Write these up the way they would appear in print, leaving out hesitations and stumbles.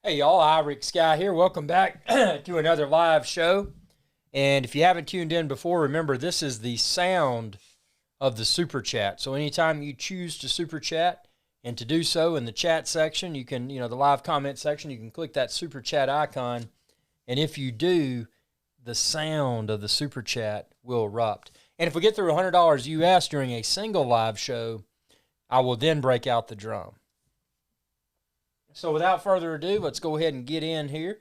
Hey y'all, IrixGuy here. Welcome back to another live show. And if you haven't tuned in before, remember this is the sound of the super chat. So anytime you choose to super chat, and to do so in the chat section, you can, the live comment section, you can click that super chat icon. And if you do, the sound of the super chat will erupt. And if we get through $100 US during a single live show, I will then break out the drum. So without further ado, let's go ahead and get in here,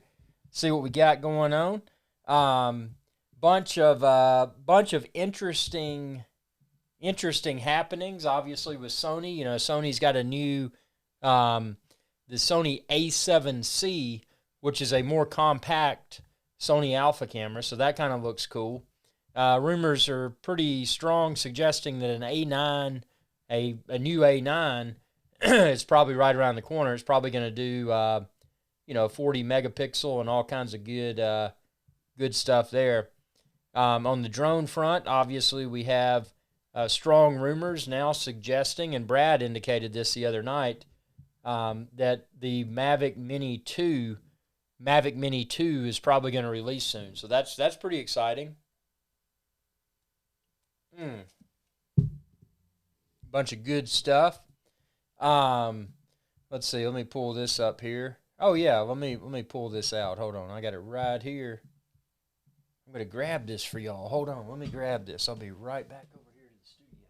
see what we got going on. Bunch of interesting happenings. Obviously with Sony, Sony's got a new the Sony A7C, which is a more compact Sony alpha camera. So that kind of looks cool. Rumors are pretty strong, suggesting that an A9, a new A9. It's probably right around the corner. It's probably going to do, 40 megapixel and all kinds of good stuff there. On the drone front, obviously we have strong rumors now suggesting, and Brad indicated this the other night, that the Mavic Mini 2 is probably going to release soon. So that's pretty exciting. Bunch of good stuff. Let's see. Let me pull this up here. Oh yeah, let me pull this out. Hold on, I got it right here. I'm gonna grab this for y'all. Hold on, let me grab this. I'll be right back over here to the studio.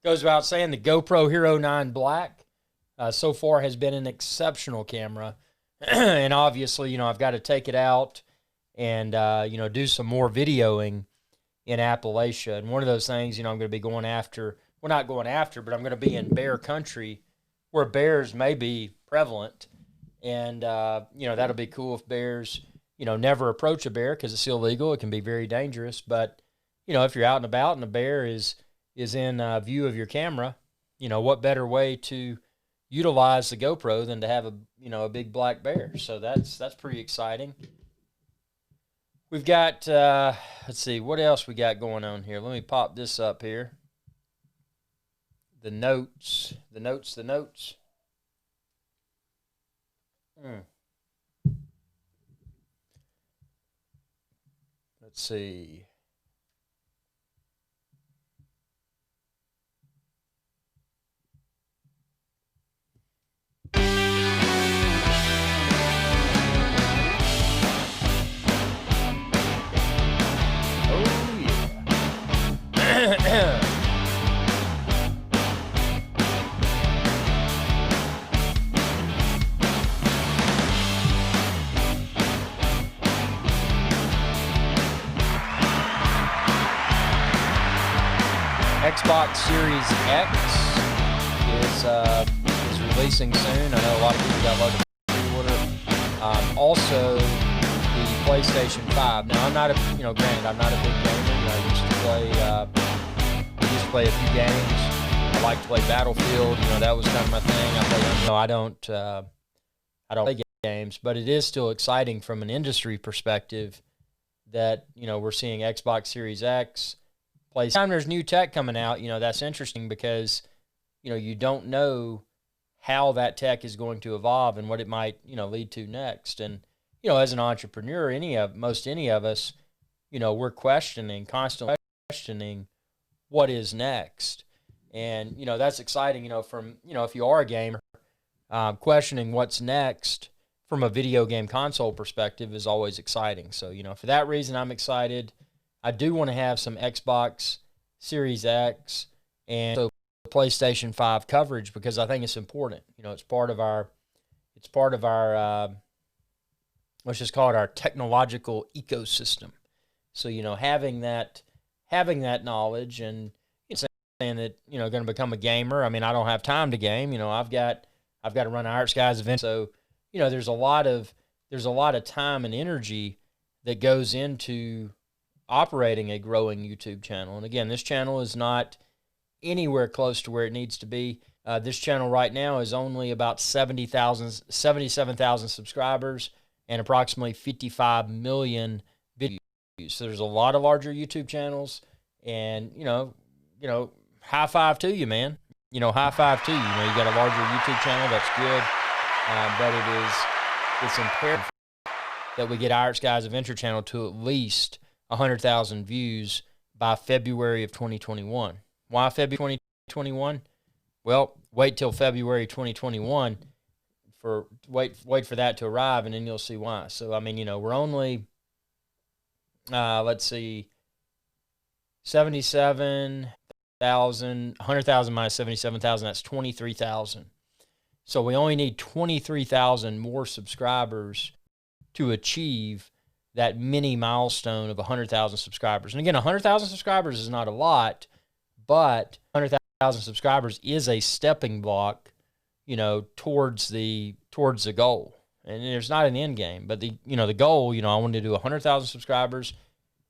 Goes without saying, the GoPro Hero 9 Black so far has been an exceptional camera. And obviously, I've got to take it out and, do some more videoing in Appalachia. And one of those things, I'm going to be going after, well, not going after, but I'm going to be in bear country where bears may be prevalent. And, that'll be cool if bears, never approach a bear because it's illegal. It can be very dangerous. But, if you're out and about and a bear is in view of your camera, what better way to utilize the GoPro than to have a big black bear. So that's pretty exciting. We've got let's see what else we got going on here. Let me pop this up here. The notes. Let's see. Xbox Series X is releasing soon. I know a lot of people got loaded pre-order. Also, the PlayStation 5. Now, I'm not granted, I'm not a big gamer. I used to play a few games. I like to play Battlefield. That was kind of my thing. I don't play games, but it is still exciting from an industry perspective that we're seeing Xbox Series X. Anytime there's new tech coming out, that's interesting because, you don't know how that tech is going to evolve and what it might, lead to next. And, as an entrepreneur, most any of us, we're constantly questioning what is next. And, that's exciting, from, if you are a gamer, questioning what's next from a video game console perspective is always exciting. So, for that reason, I'm excited. I do want to have some Xbox Series X and so PlayStation 5 coverage because I think it's important. It's part of our let's just call it our technological ecosystem. So, having that knowledge and saying that, going to become a gamer. I mean, I don't have time to game. I've got to run IrixGuys Adventure. So, there's a lot of time and energy that goes into operating a growing YouTube channel. And again, this channel is not anywhere close to where it needs to be. This channel right now is only about 77,000 subscribers. and approximately 55 million videos. So there's a lot of larger YouTube channels, and high five to you, man. High five to you. You got a larger YouTube channel, that's good, but it's imperative that we get IrixGuy's Adventure channel to at least 100,000 views by February of 2021. Why February 2021? Well, wait till February 2021 wait for that to arrive, and then you'll see why. So I mean, we're only let's see, 77,000, 100,000 minus 77,000, that's 23,000. So we only need 23,000 more subscribers to achieve that mini milestone of 100,000 subscribers. And again, 100,000 subscribers is not a lot, but 100,000 subscribers is a stepping block, towards the goal. And there's not an end game, but the goal, I want to do 100,000 subscribers,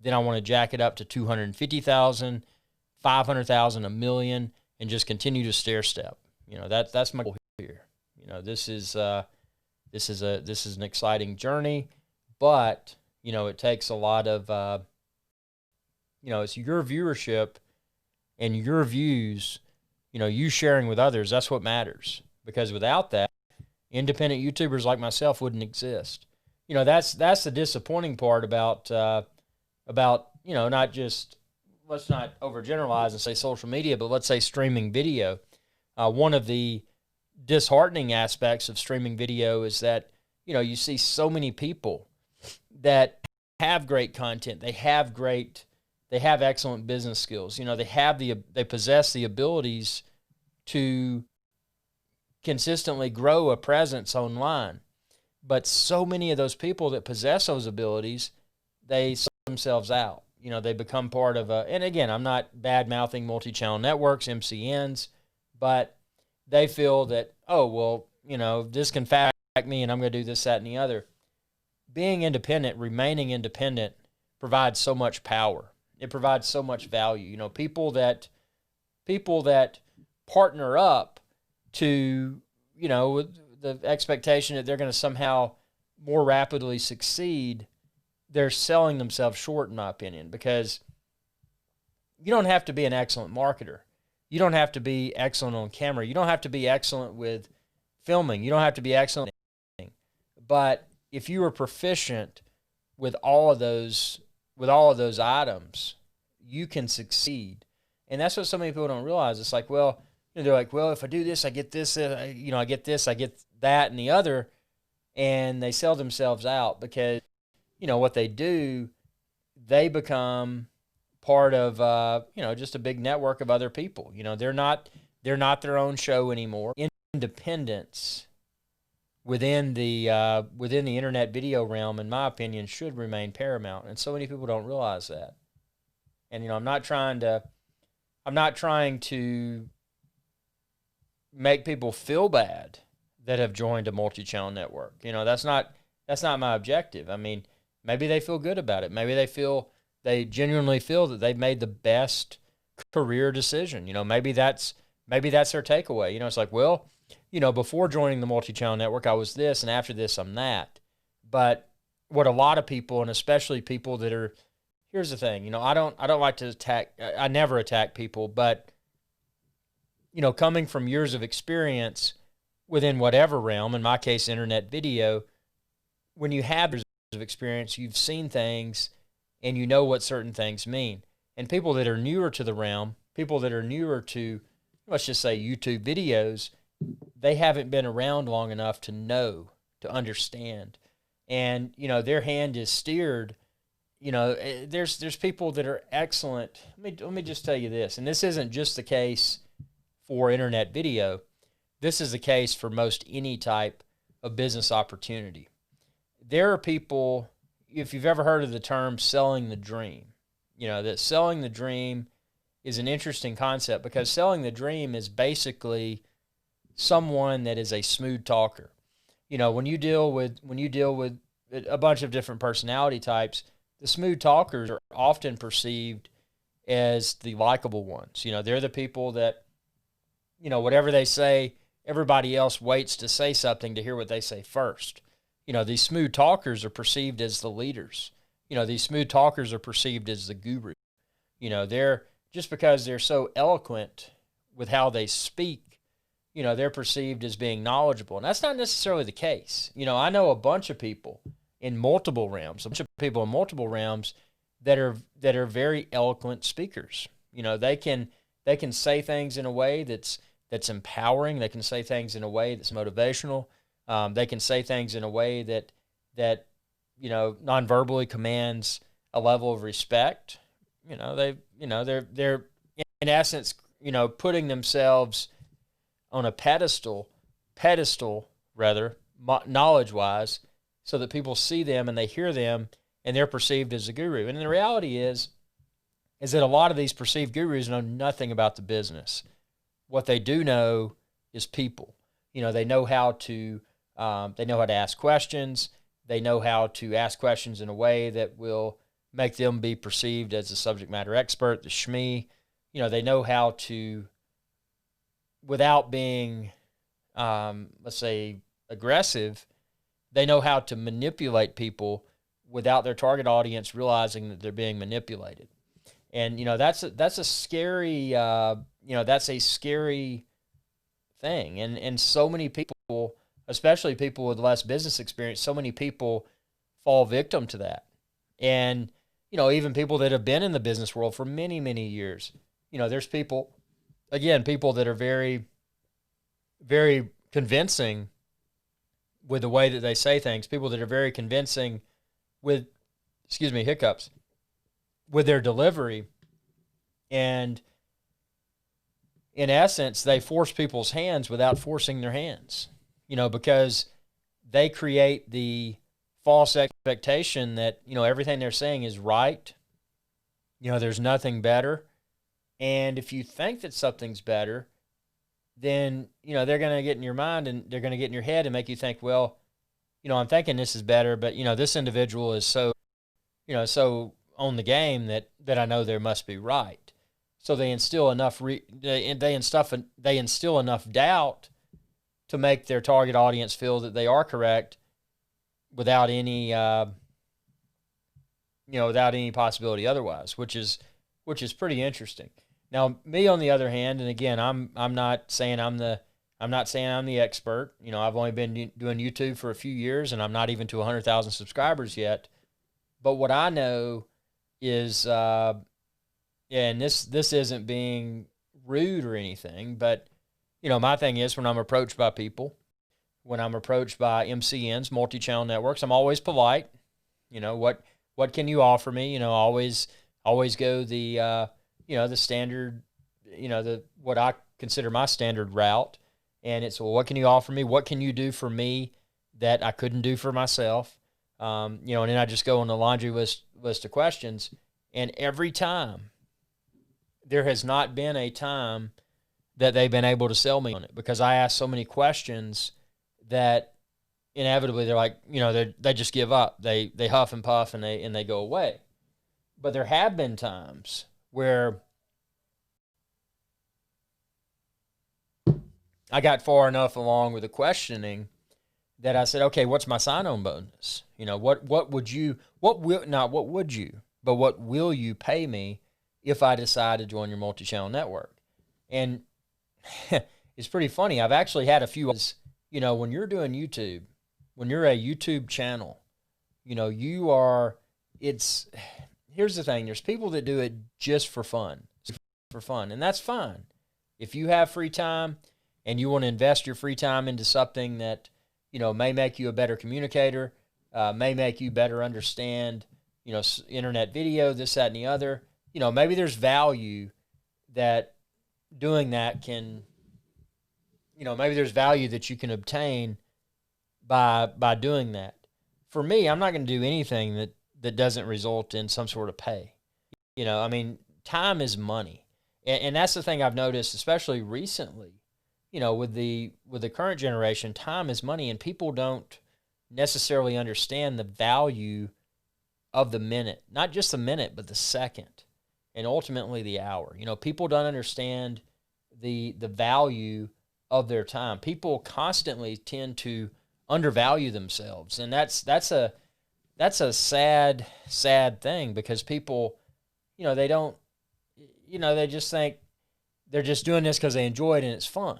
then I want to jack it up to 250,000, 500,000, 1 million, and just continue to stair step. That's my goal here. This is an exciting journey, but it takes a lot of it's your viewership and your views, you sharing with others. That's what matters, because without that, independent YouTubers like myself wouldn't exist. That's the disappointing part about not just, let's not overgeneralize and say social media, but let's say streaming video. One of the disheartening aspects of streaming video is that, you see so many people that have great content. They have excellent business skills. They possess the abilities to consistently grow a presence online. But so many of those people that possess those abilities, they sell themselves out. They become part of and again, I'm not bad-mouthing multi-channel networks, MCNs, but they feel that, oh, well, this can fact me and I'm going to do this, that, and the other. Being independent, remaining independent, provides so much power. It provides so much value. People that partner up to, with the expectation that they're going to somehow more rapidly succeed, they're selling themselves short, in my opinion, because you don't have to be an excellent marketer. You don't have to be excellent on camera. You don't have to be excellent with filming. You don't have to be excellent in anything. But if you are proficient with all of those items, you can succeed. And that's what so many people don't realize. It's like, well, they're like, well, if I do this, I get this, I get this, I get that and the other, and they sell themselves out because, what they do, they become part of, just a big network of other people. They're not their own show anymore. Independence within the internet video realm, in my opinion, should remain paramount, and so many people don't realize that. And I'm not trying to make people feel bad that have joined a multi-channel network. That's not my objective. I mean, maybe they feel good about it. Maybe they genuinely feel that they've made the best career decision. Maybe that's their takeaway. It's like, well, before joining the multi-channel network, I was this, and after this, I'm that. But what a lot of people, and especially people that are, here's the thing, I don't like to attack. I never attack people, but coming from years of experience within whatever realm, in my case, internet video, when you have years of experience, you've seen things and you know what certain things mean. And people that are newer to the realm, people that are newer to, let's just say, YouTube videos, they haven't been around long enough to know, to understand. And, their hand is steered. There's people that are excellent. Let me just tell you this, and this isn't just the case for internet video. This is the case for most any type of business opportunity. There are people, if you've ever heard of the term selling the dream, that selling the dream is an interesting concept, because selling the dream is basically someone that is a smooth talker. When you deal with a bunch of different personality types, the smooth talkers are often perceived as the likable ones. They're the people that, whatever they say, everybody else waits to say something to hear what they say first. These smooth talkers are perceived as the leaders. These smooth talkers are perceived as the guru. They're just because they're so eloquent with how they speak, they're perceived as being knowledgeable. And that's not necessarily the case. I know a bunch of people in multiple realms, that are very eloquent speakers. They can say things in a way that's empowering. They can say things in a way that's motivational. They can say things in a way that non-verbally commands a level of respect. They're in essence, putting themselves on a pedestal rather, knowledge-wise, so that people see them and they hear them and they're perceived as a guru. And the reality is that a lot of these perceived gurus know nothing about the business. What they do know is people. They know how to ask questions. They know how to ask questions in a way that will make them be perceived as a subject matter expert, the SME. They know how to, without being, let's say, aggressive, they know how to manipulate people without their target audience realizing that they're being manipulated. And that's a scary thing. And so many people, especially people with less business experience, so many people fall victim to that. And even people that have been in the business world for many, many years, there's people that are very, very convincing with the way that they say things. People that are very convincing with, hiccups, with their delivery. And in essence, they force people's hands without forcing their hands, because they create the false expectation that, everything they're saying is right. There's nothing better. And if you think that something's better, then, they're going to get in your mind and they're going to get in your head and make you think, well, I'm thinking this is better, but, this individual is so on the game that I know there must be right. So they instill enough they instill enough doubt to make their target audience feel that they are correct without any possibility otherwise, which is pretty interesting. Now, me on the other hand, and again, I'm not saying I'm the expert. I've only been doing YouTube for a few years, and I'm not even to 100,000 subscribers yet. But what I know is, and this isn't being rude or anything, but my thing is, when I'm approached by people, when I'm approached by MCNs, multi-channel networks, I'm always polite. What can you offer me? Always go the the standard, what I consider my standard route. And it's, well, what can you offer me? What can you do for me that I couldn't do for myself? And then I just go on the laundry list of questions. And every time, there has not been a time that they've been able to sell me on it, because I ask so many questions that inevitably they're like, they just give up. They huff and puff and they go away. But there have been times where I got far enough along with the questioning that I said, okay, what's my sign-on bonus? What will you pay me if I decide to join your multi-channel network? And it's pretty funny. I've actually had a few, when you're doing YouTube, when you're a YouTube channel, here's the thing. There's people that do it just for fun, and that's fine. If you have free time and you want to invest your free time into something that, may make you a better communicator, may make you better understand, internet video, this, that, and the other, maybe there's value that doing that can, maybe there's value that you can obtain by doing that. For me, I'm not going to do anything that doesn't result in some sort of pay. Time is money. And that's the thing I've noticed, especially recently, with the current generation, time is money, and people don't necessarily understand the value of the minute, not just the minute, but the second, and ultimately the hour. People don't understand the value of their time. People constantly tend to undervalue themselves, and that's a sad thing, because people, they don't, they just think they're just doing this because they enjoy it and it's fun.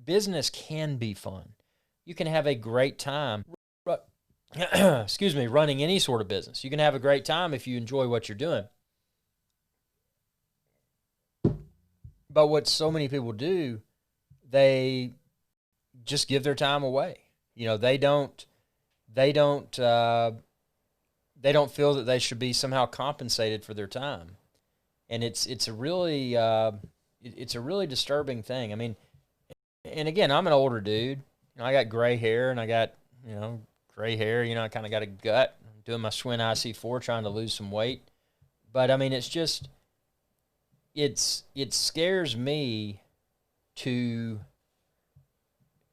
Business can be fun. You can have a great time, excuse me, running any sort of business. You can have a great time if you enjoy what you're doing. But what so many people do, they just give their time away. They don't feel that they should be somehow compensated for their time. And it's a really disturbing thing. I mean, and again, I'm an older dude. I got gray hair, and I got, gray hair. I kind of got a gut. I'm doing my Schwinn IC4, trying to lose some weight. But I mean, it's just, it scares me to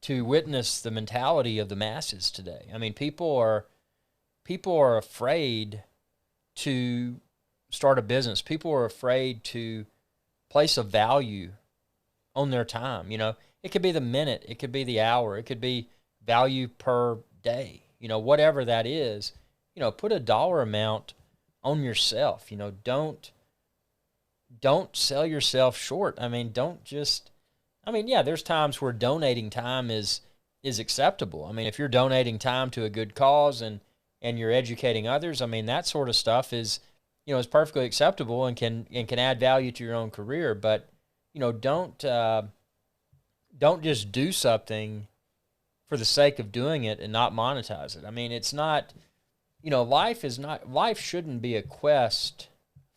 witness the mentality of the masses today. I mean, people are afraid to start a business. People are afraid to place a value on their time. It could be the minute, it could be the hour, it could be value per day. Whatever that is, put a dollar amount on yourself. Don't sell yourself short. I mean, yeah, there's times where donating time is acceptable. I mean, if you're donating time to a good cause and you're educating others, I mean, that sort of stuff is perfectly acceptable and can add value to your own career. But, don't just do something for the sake of doing it and not monetize it. I mean, it's not, life shouldn't be a quest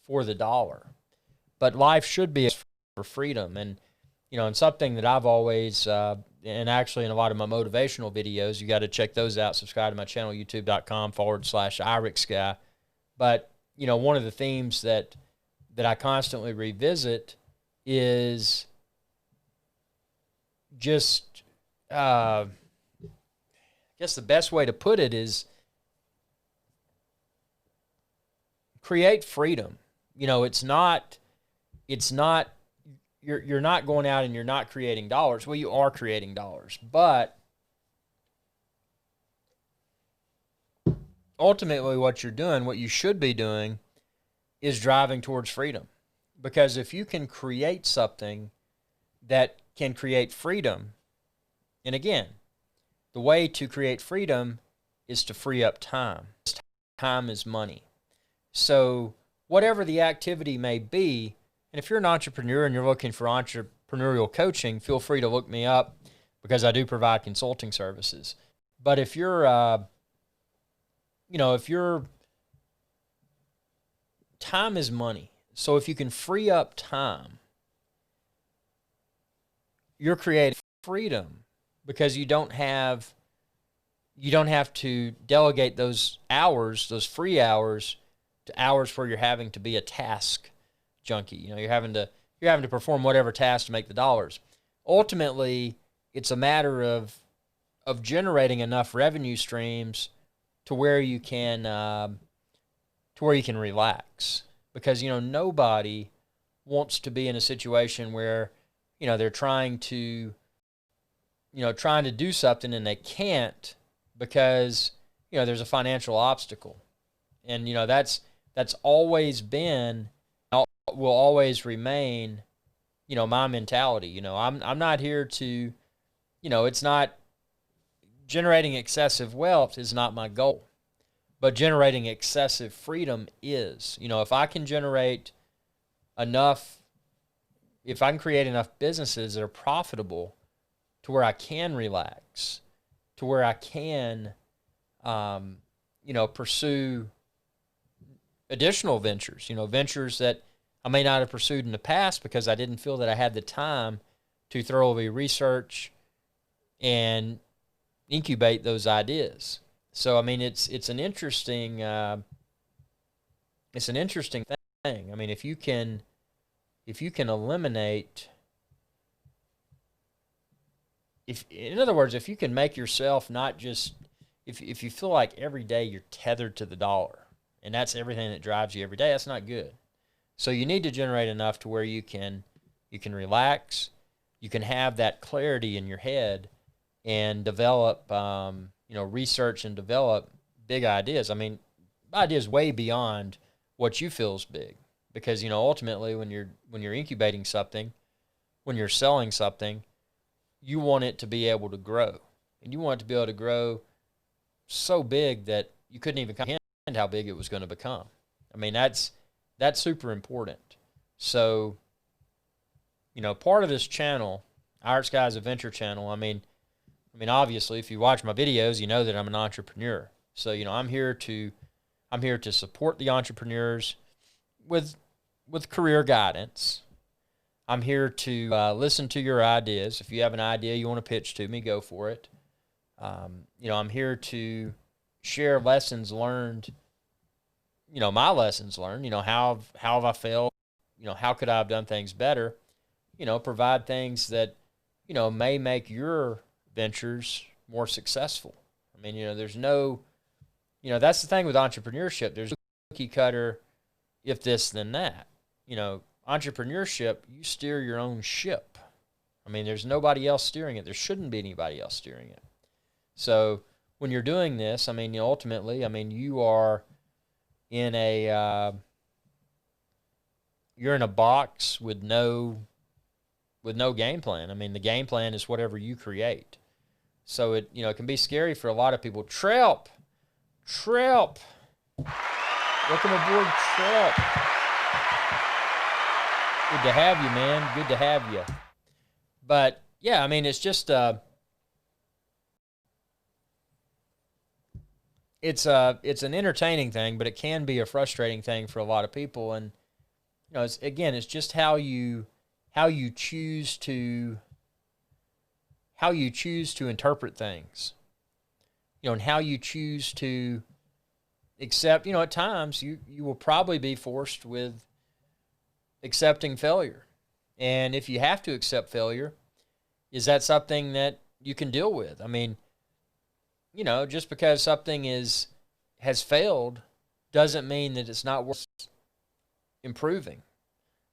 for the dollar, but life should be for freedom. And, and something that I've always, and actually in a lot of my motivational videos, you got to check those out. Subscribe to my channel, youtube.com/IrixGuy. But, one of the themes that I constantly revisit is just, I guess the best way to put it is create freedom. It's not, you're not going out and you're not creating dollars. Well, you are creating dollars, but ultimately what you're doing, what you should be doing, is driving towards freedom. Because if you can create something that can create freedom, and again, the way to create freedom is to free up time. Time is money. So whatever the activity may be, and if you're an entrepreneur and you're looking for entrepreneurial coaching, feel free to look me up, because I do provide consulting services. But if you're, time is money. So if you can free up time, you're creating freedom, because you don't have to delegate those hours, those free hours, to hours where you're having to be a task junkie. You're having to perform whatever task to make the dollars. Ultimately, it's a matter of generating enough revenue streams to where you can relax. Because nobody wants to be in a situation where they're trying to do something and they can't, because there's a financial obstacle. And that's always been, will always remain, my mentality. I'm not here to, it's not, generating excessive wealth is not my goal, but generating excessive freedom is. If I can generate enough, if I can create enough businesses that are profitable to where I can relax, to where I can, pursue additional ventures, ventures that I may not have pursued in the past because I didn't feel that I had the time to thoroughly research and incubate those ideas. So, I mean, it's an interesting thing. I mean, if you can eliminate, in other words, if you can make yourself not just, if you feel like every day you're tethered to the dollar and that's everything that drives you every day, that's not good. So you need to generate enough to where you can relax, you can have that clarity in your head, and develop, research and develop big ideas. I mean, ideas way beyond what you feel is big, because ultimately when you're incubating something, when you're selling something, you want it to be able to grow, and you want it to be able to grow so big that you couldn't even comprehend how big it was going to become. I mean, that's super important. So, part of this channel, IrixGuy's Adventure channel, I mean, obviously, if you watch my videos, you know that I'm an entrepreneur. So, I'm here to support the entrepreneurs with career guidance. I'm here to listen to your ideas. If you have an idea you want to pitch to me, go for it. I'm here to share lessons learned, my lessons learned, how have I failed, how could I have done things better, provide things that, may make your ventures more successful. I mean, there's no, that's the thing with entrepreneurship. There's no cookie cutter, if this, then that. Entrepreneurship, you steer your own ship. I mean, there's nobody else steering it. There shouldn't be anybody else steering it. So when you're doing this, I mean, ultimately, I mean, you are in a you're in a box with no game plan. I mean, the game plan is whatever you create. So it can be scary for a lot of people. Trelp, welcome aboard, Trelp. Good to have you, man. Good to have you. But yeah, I mean, it's just it's an entertaining thing, but it can be a frustrating thing for a lot of people. And it's just how you choose to interpret things, and how you choose to accept. At times you will probably be forced with accepting failure. And if you have to accept failure, is that something that you can deal with? I mean, just because something has failed doesn't mean that it's not worth improving.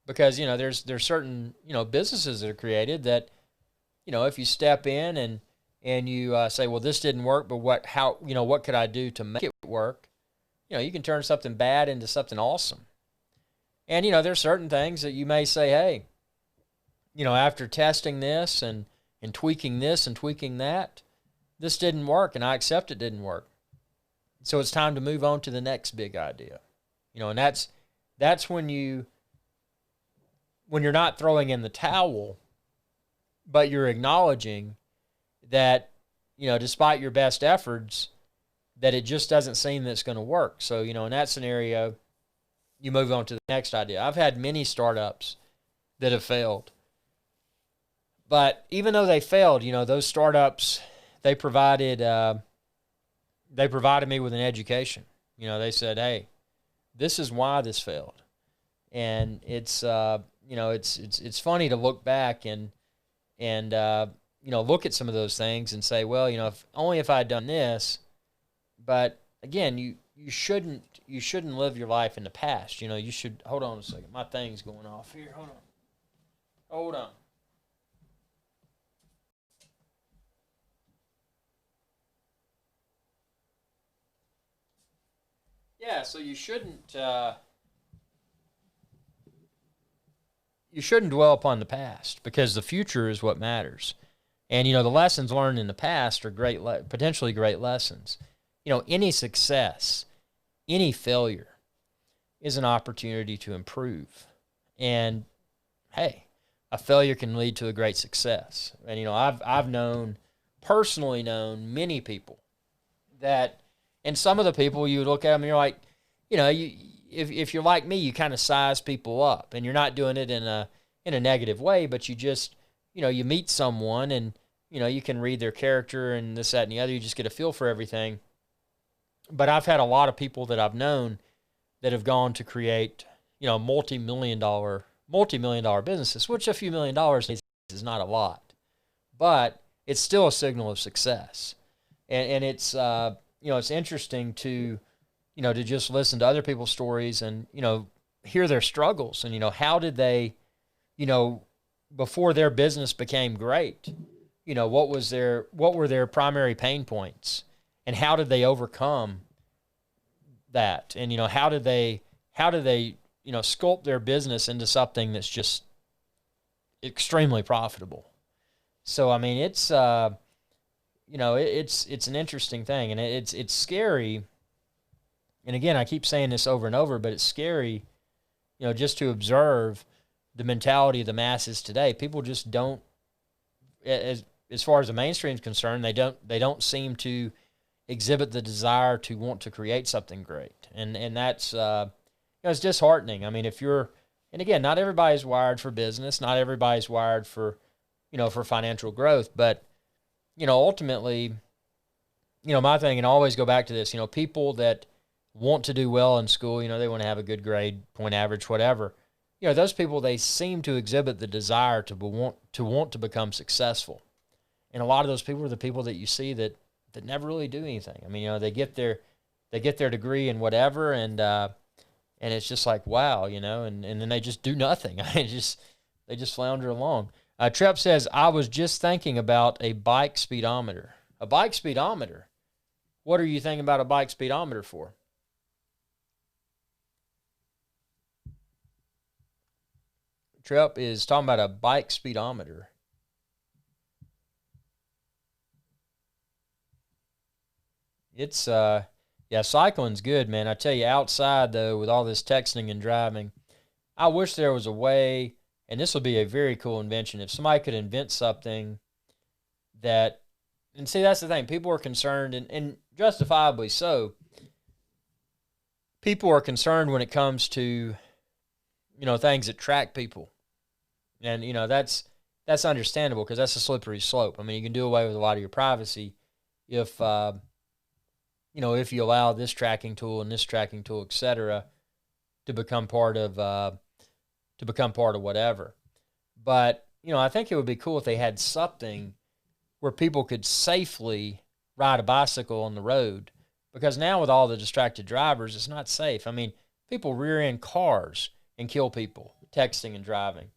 Because, there's certain, businesses that are created that, if you step in and you say, well, this didn't work, but what could I do to make it work? You can turn something bad into something awesome. And, there's certain things that you may say, hey, after testing this and tweaking this and tweaking that, this didn't work, and I accept it didn't work. So it's time to move on to the next big idea. And that's when you're not throwing in the towel, but you're acknowledging that, despite your best efforts, that it just doesn't seem that it's going to work. So, in that scenario, you move on to the next idea. I've had many startups that have failed. But even though they failed, those startups, they provided me with an education. They said, hey, this is why this failed. And it's it's funny to look back and look at some of those things and say, well, if I had done this. But again, you shouldn't live your life in the past. You should, hold on a second. My thing's going off here. Hold on. Yeah, so you shouldn't dwell upon the past, because the future is what matters. And the lessons learned in the past are potentially great lessons. Any success, any failure is an opportunity to improve. And hey, a failure can lead to a great success. And I've personally known many people that, and some of the people you look at them and you're like, if you're like me, you kind of size people up, and you're not doing it in a negative way, but you just, you meet someone and, you can read their character and this, that, and the other. You just get a feel for everything. But I've had a lot of people that I've known that have gone to create, multi-million dollar businesses, which a few $1 million is not a lot, but it's still a signal of success. And it's, it's interesting to just listen to other people's stories and, hear their struggles and, how did they, before their business became great, what were their primary pain points, and how did they overcome that? And how did they sculpt their business into something that's just extremely profitable? So I mean, it's it's an interesting thing, and it's scary. And again, I keep saying this over and over, but it's scary, just to observe the mentality of the masses today. People just don't, as far as the mainstream is concerned, they don't seem to exhibit the desire to want to create something great, and that's it's disheartening. I mean, and again, not everybody's wired for business, not everybody's wired for for financial growth, but ultimately, my thing, and I always go back to this, people that want to do well in school, they want to have a good grade, point average, whatever. Those people, they seem to exhibit the desire to want to become successful. And a lot of those people are the people that you see that never really do anything. I mean, they get their degree in whatever, and it's just like, wow, and then they just do nothing. They just flounder along. Trep says, I was just thinking about a bike speedometer. A bike speedometer? What are you thinking about a bike speedometer for? Trep is talking about a bike speedometer. It's, cycling's good, man. I tell you, outside, though, with all this texting and driving, I wish there was a way, and this would be a very cool invention, if somebody could invent something that, and see, that's the thing, people are concerned, and justifiably so, people are concerned when it comes to, things that track people. And, that's understandable, because that's a slippery slope. I mean, you can do away with a lot of your privacy if you allow this tracking tool and this tracking tool, et cetera, to become part of whatever. But, I think it would be cool if they had something where people could safely ride a bicycle on the road, because now with all the distracted drivers, it's not safe. I mean, people rear end cars and kill people texting and driving.